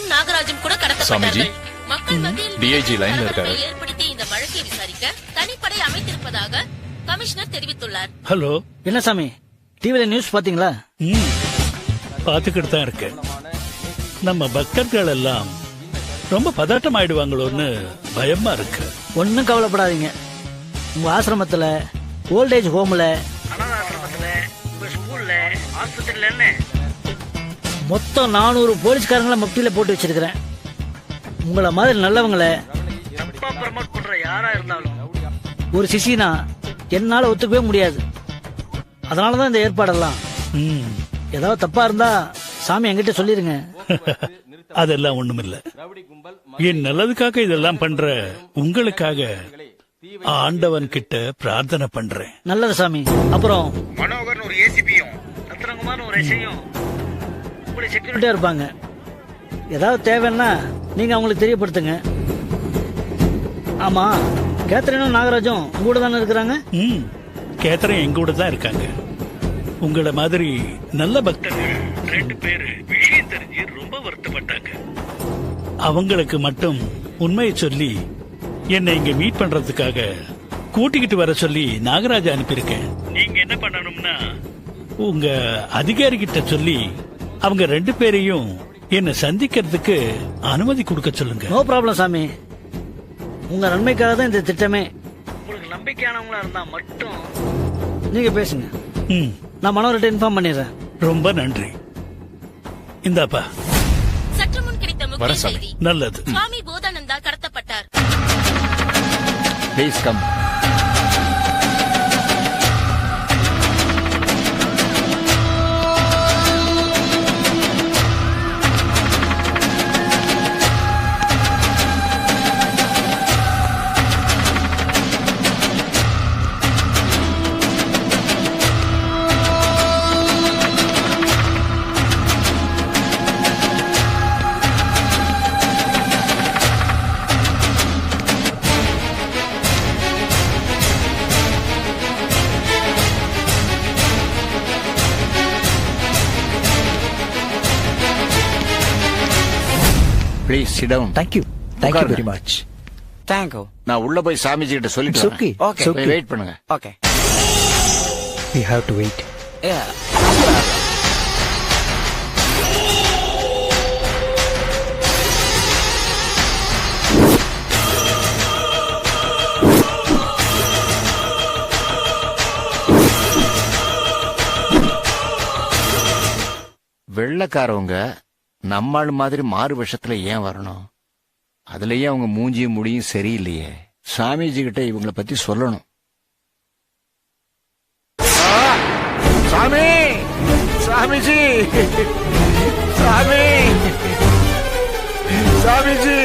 சேத்தனும் நாகராஜும் கூட கடத்தப்பட்டார்கள். மக்கள் மத்தியில் டிஐஜி லைன்ல இருக்காரு. ஏற்படுத்தி இந்த வழக்கை விசாரிக்க தனிப்படை அமைத்திருப்பதாக கமிஷனர் தெரிவித்துள்ளார். ஹலோ, என்ன சாமி டிவில நியூஸ் பாத்தீங்களா? பாத்துக்கிட்டு தான் இருக்கேன். நம்ம பக்தர்கள் எல்லாம் ரொம்ப பதட்டம் ஆயிடுவாங்களோன்னு பயமா இருக்கு. ஒன்னும் கவலைப்படாதீங்க. உங்க ஆசிரமத்துல, ஓல்டேஜ் ஹோம்ல, அனாதாசிரமத்துல, உங்க ஸ்கூல்ல, ஹாஸ்பிட்டல்ல மொத்தம் 400 போலீஸ்காரங்களை மப்டியில போட்டு வச்சிருக்கிறேன். உங்கள மாதிரி நல்லவங்களை தப்பா ப்ரமோட் பண்ற யாரா இருந்தாலும் ஒரு சிசினா என்னால ஒத்துக்கவே முடியாது. அதனாலதான் இந்த ஏற்பாடெல்லாம். ஏதாவது தப்பா இருந்தா சாமி என்கிட்ட சொல்லிருங்க. அதெல்லாம் ஒண்ணுமில்ல. என் நல்லதுக்காக இதெல்லாம் பண்ற உங்களுக்காக ஆண்டவன் கிட்ட பிரார்த்தனை பண்றேன். நல்லது சாமி. அப்புறம் மனோகர் ஒரு ஏசிபியும் ரத்னகுமார் ஒரு எஸ்ஐயும் உங்களை செக்யூரிட்டியா இருப்பாங்க. ஏதாவது தேவைன்னா நீங்க அவங்களுக்கு தெரியப்படுத்துங்க. ஆமா, கேத்ரினும் நாகராஜும் உங்க தானே இருக்கிறாங்க? கேத்ரின் எங்க கூட தான் இருக்காங்க. உங்கள மாதிரி நல்ல பக்தர்கள் 2 பேரு விஷயம் தெரிஞ்சு ரொம்ப வருத்தப்பட்டாங்க. அவங்களுக்கு மட்டும் உண்மையை சொல்லி என்னை இங்க மீட் பண்றதுக்காக கூட்டிக்கிட்டு வர சொல்லி நாகராஜா அனுப்பியிருக்கேன். நீங்க என்ன பண்ணணும்னா உங்க அதிகாரி கிட்ட சொல்லி அவங்க 2 பேரையும் என்ன சந்திக்கிறதுக்கு அனுமதி கொடுக்க சொல்லுங்க. நோ ப்ராப்ளம் சாமி. உங்க நன்மைக்காக தான் இந்த திட்டமே. உங்களுக்கு நம்பிக்கையானவங்களா இருந்தா மட்டும் நீங்க பேசுங்க. நான் மனோர்கிட்ட இன்ஃபார்ம் பண்ணிடுறேன். ரொம்ப நன்றி. இந்தாப்பா. சற்று முன் கிடைத்த முக்கிய செய்தி. நல்லது. சுவாமி போதானந்தா கடத்தப்பட்டார். Please come. Please sit down. Thank you. Thank you very much. Thank you. நான் உள்ள போய் சாமிஜி கிட்ட சொல்லிட்டு It's okay. Okay. It's okay. Wait பண்ணுங்க. Okay. We have to wait. Yeah. வெள்ளக்காரவங்க நம்மாள் மாதிரி மாறு விஷத்துல ஏன் வரணும்? அதுலயே அவங்க மூஞ்சியும் முடியும் சரியில்லையே. சாமிஜி கிட்ட இவங்கள பத்தி சொல்லணும். சாமி, சாமிஜி, சாமி, சாமிஜி.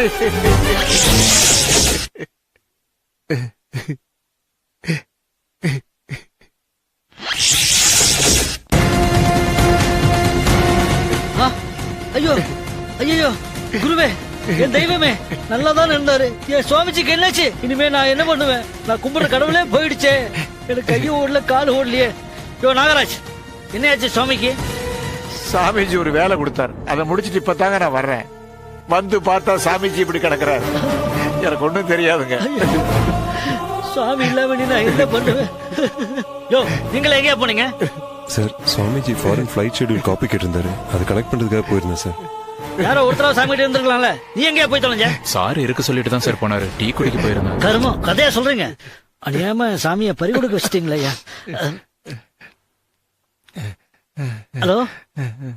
ஐயோ ஐயோ குருவே, என் தெய்வமே நல்லாதான் இருந்தாரு. என் சுவாமிஜிக்கு என்னாச்சு? இனிமே நான் என்ன பண்ணுவேன்? நான் கும்பிடுற கடவுளே போயிடுச்சே. எனக்கு கையும் ஓடல, காலு ஓடலையே. யோ நாகராஜ், என்னையாச்சு சுவாமிக்கு? சாமிஜி ஒரு வேலை கொடுத்தாரு, அதை முடிச்சிட்டு இப்பதாங்க நான் வர்றேன். வந்து பார்த்தா சாமிஜி இப்படி கிடக்குறாரு. எனக்கு ஒண்ணும் தெரியாதுங்க. சுவாமி இல்லாம நான் என்ன பண்ணுவேன்? யோ நீங்கள எங்கேயா போனீங்க? Sir, Swamiji foreign flight schedule copy கேட்டிருந்தாரு. அதை கலெக்ட் பண்றதுக்காக போயிருந்தேன் சார். யாரோ ஒருத்தரா சாமிகிட்ட இருந்திருக்கலாம்ல, நீ எங்கேயா போய் தொலைஞ்ச? சார் இருக்க சொல்லிட்டு தான் சார் போனாரு. டீ குடிக்க போயிருந்தேன். கருமம், கதையா சொல்றீங்க. அநியாயமா சாமியை பறி கொடுக்க வச்சிட்டீங்களா ஐயா? Hello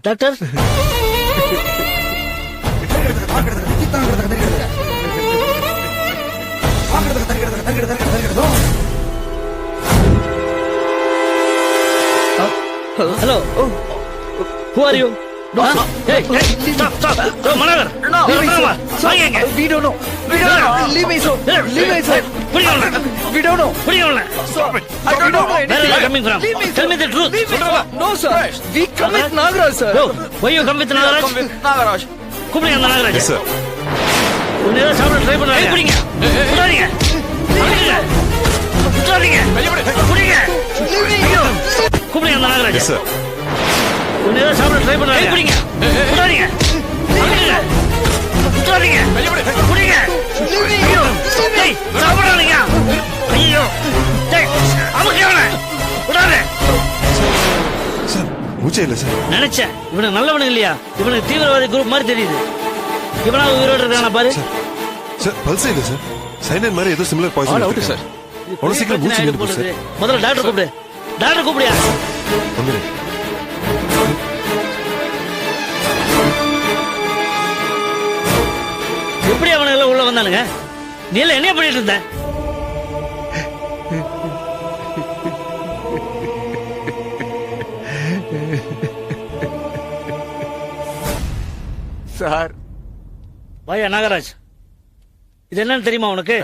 doctor. Hello, who are you? Hey, stop. Managar. No, we don't know. Leave me, sir. Leave me, sir. We don't know. Stop it. I don't know. Where are you coming from? Tell me the truth. No, sir. We come with Nagaraj, sir. Yo, why you come with Nagaraj? Come with Nagaraj. கூப்பிடுங்க அந்த Nagaraj. Yes, sir. உன்னை ஏதாவது சாப்பிட try பண்ணுறாங்க. குடிங்க. குடிங்க. கூப்பிடுங்க அந்த நாகராஜ். Yes, sir. உன்னை ஏதாவது சாப்பிட ட்ரை பண்ணுறாங்க. குடிங்க. இல்ல சார். நினைச்சேன் இவனுக்கு நல்லவனுங்க இல்லையா, இவனுக்கு தீவிரவாதி குரூப் மாதிரி தெரியுது. இவனா உயிரோடு இருக்கானா பாரு. சார் பல்சே இல்ல சார். சைனன் மாதிரி ஏதோ சிமிலர் பாய்சன் இருக்கு சார். அவ்வளவு சீக்கிரம் மூச்சு நின்று போகுது சார். முதல்ல டாக்டர் கூப்பிடு. டாக்டர் கூப்பிடியா? ஒண்ணு எப்படி அவனுங்க எல்லாம் உள்ள வந்தானுங்க? நீ எல்லாம் என்ன பண்ணிட்டு இருந்த? சார் வாயா நாகராஜ், இது என்னன்னு தெரியுமா உனக்கு?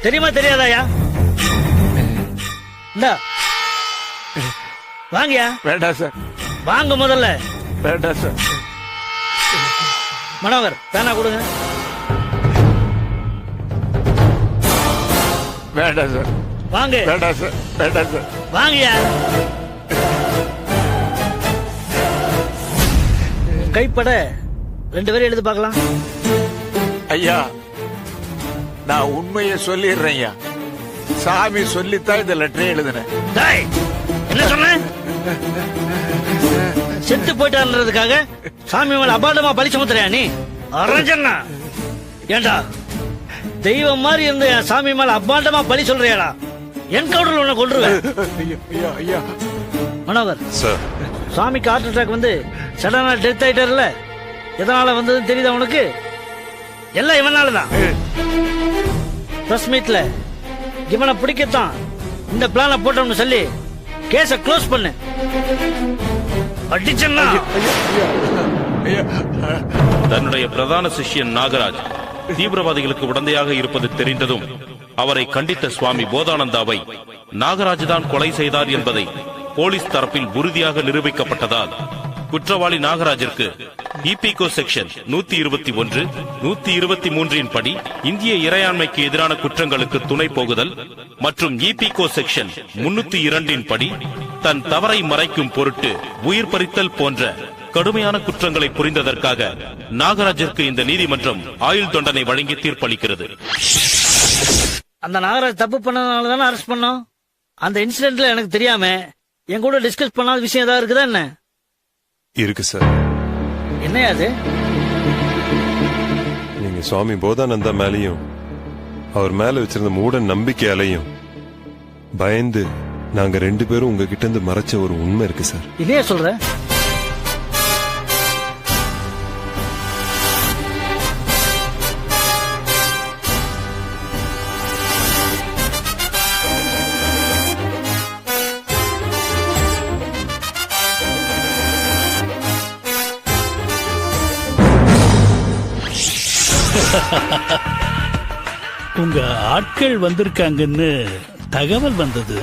தெரியுமா தெரியாதாயா? இந்தா வாங்கயா. வேண்டாம் சார். வாங்க முதல்ல. வேண்டாம் சார். மனோகர் பேனா கொடுங்க. வேண்டாம் சார். வாங்க. வேண்டாம் சார். வேண்டாம் சார். வாங்கயா. கைப்பட 2 பேரும் எழுதி பார்க்கலாம். ஐயா நான் உண்மையை சொல்லிடுறேன் ஐயா. சாமி சொல்லித்தான் இந்த லெட்டரை எழுதுனேன். டேய், என்ன சொன்ன? செத்து போயிட்டான்றதுக்காக சாமி மேல அபாண்டமா பழி சுமத்துறியா நீ? அரஞ்சண்ணா, ஏண்டா தெய்வம் மாதிரி இருந்த என் சாமி மேல அபாண்டமா பழி சொல்றியாடா? என் கவுடல் உன்னை கொன்றுவேன். ஐயா ஐயா. மனோகர் சார், சாமிக்கு ஹார்ட் அட்டாக் வந்து சடனா டெத் ஆயிட்டார்ல, எதனால வந்ததுன்னு தெரியுதா உனக்கு? எல்லாம் இவனாலதான். பிரஸ் மீட்ல இவனை பிடிக்கத்தான் இந்த பிளான போட்டோம்னு சொல்லி கேஸ க்ளோஸ் பண்ணு. அடிச்சன்னா தன்னுடைய பிரதான சிஷ்யன் நாகராஜ் தீவிரவாதிகளுக்கு உடந்தையாக இருப்பது தெரிந்ததும் அவரை கண்டித்த சுவாமி போதானந்தாவை நாகராஜ் தான் கொலை செய்தார் என்பதை போலீஸ் தரப்பில் உறுதியாக நிரூபிக்கப்பட்டதால் குற்றவாளி நாகராஜிற்கு இபிகோ செக்ஷன் 121, 123 படி இந்திய இறையாண்மைக்கு எதிரான குற்றங்களுக்கு துணை போகுதல் மற்றும் இபிகோ செக்ஷன் 302 படி தன் தவறை மறைக்கும் பொருட்டு உயிர் பறித்தல் போன்ற கடுமையான குற்றங்களை புரிந்ததற்காக நாகராஜிற்கு இந்த நீதிமன்றம் ஆயுள் தண்டனை வழங்கி தீர்ப்பளிக்கிறது. அந்த நாகராஜ் தப்பு பண்ணதுனால தானே அரெஸ்ட் பண்ணோம். அந்த இன்சிடென்ட்ல எனக்கு தெரியாம என் கூட டிஸ்கஸ் பண்ணாத விஷயம் ஏதாவது இருக்குதா என்ன? இருக்கு சார். என்னையா அது? நீங்க சுவாமி போதானந்தா மேலையும் அவர் மேல வச்சிருந்த மூட நம்பிக்கையாலையும் பயந்து நாங்க 2 பேரும் உங்ககிட்ட இருந்து மறைச்ச ஒரு உண்மை இருக்கு சார். இதே சொல்ற? உங்க ஆட்கள் வந்திருக்காங்கன்னு தகவல் வந்தது.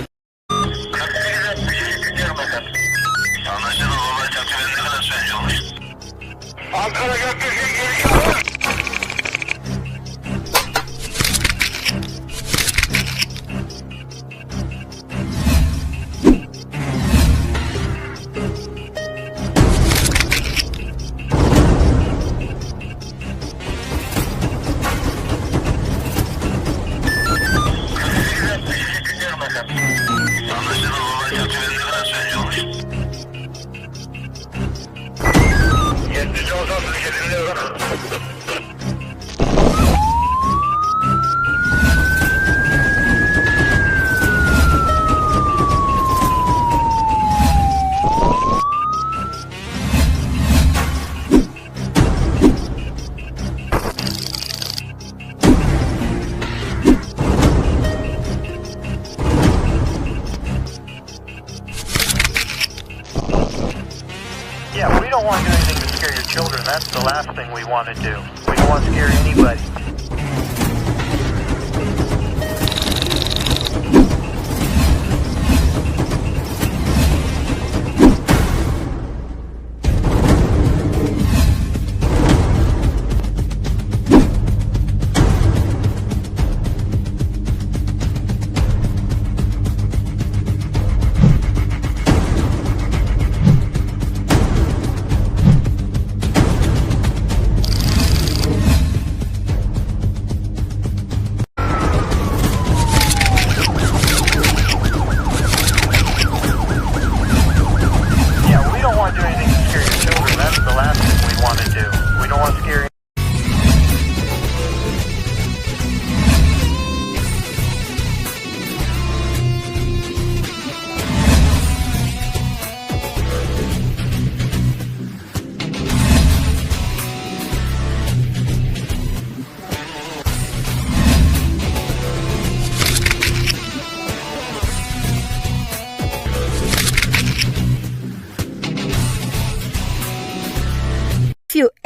Yeah, we don't want to do anything to scare your children. That's the last thing we want to do. We don't want to scare anybody.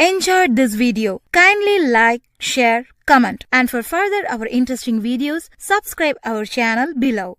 enjoyed this video, kindly like, share, comment, and for further our interesting videos, subscribe our channel below.